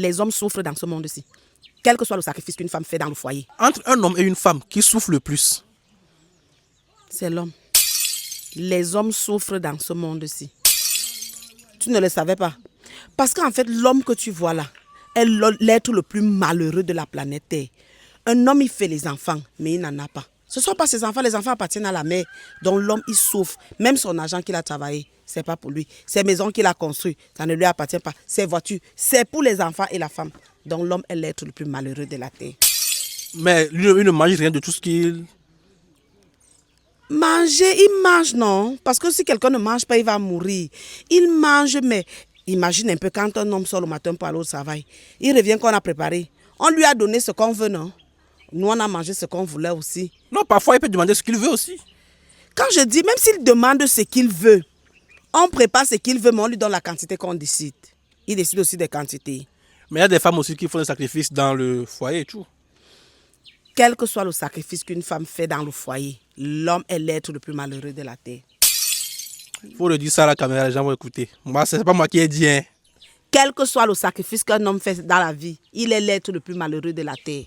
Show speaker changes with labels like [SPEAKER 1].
[SPEAKER 1] Les hommes souffrent dans ce monde-ci, quel que soit le sacrifice qu'une femme fait dans le foyer.
[SPEAKER 2] Entre un homme et une femme, qui souffre le plus?
[SPEAKER 1] C'est l'homme. Les hommes souffrent dans ce monde-ci. Tu ne le savais pas. Parce qu'en fait, l'homme que tu vois là est l'être le plus malheureux de la planète Terre. Un homme, il fait les enfants, mais il n'en a pas. Ce ne sont pas ses enfants, les enfants appartiennent à la mère. Donc l'homme, il souffre. Même son argent qu'il a travaillé, ce n'est pas pour lui. Ses maisons qu'il a construites, ça ne lui appartient pas. Ses voitures, c'est pour les enfants et la femme. Donc l'homme est l'être le plus malheureux de la terre.
[SPEAKER 2] Mais lui, il ne mange rien de tout ce qu'il...
[SPEAKER 1] Manger, il mange, non. Parce que si quelqu'un ne mange pas, il va mourir. Il mange, mais imagine un peu quand un homme sort le matin pour aller au travail. Il revient qu'on a préparé. On lui a donné ce qu'on veut, non? Nous, on a mangé ce qu'on voulait aussi.
[SPEAKER 2] Non, parfois, il peut demander ce qu'il veut aussi.
[SPEAKER 1] Quand je dis, même s'il demande ce qu'il veut, on prépare ce qu'il veut, mais on lui donne la quantité qu'on décide. Il décide aussi des quantités.
[SPEAKER 2] Mais il y a des femmes aussi qui font des sacrifices dans le foyer et tout.
[SPEAKER 1] Quel que soit le sacrifice qu'une femme fait dans le foyer, l'homme est l'être le plus malheureux de la terre.
[SPEAKER 2] Il faut le dire ça à la caméra, les gens vont écouter. Moi, c'est pas moi qui ai dit, hein.
[SPEAKER 1] Quel que soit le sacrifice qu'un homme fait dans la vie, il est l'être le plus malheureux de la terre.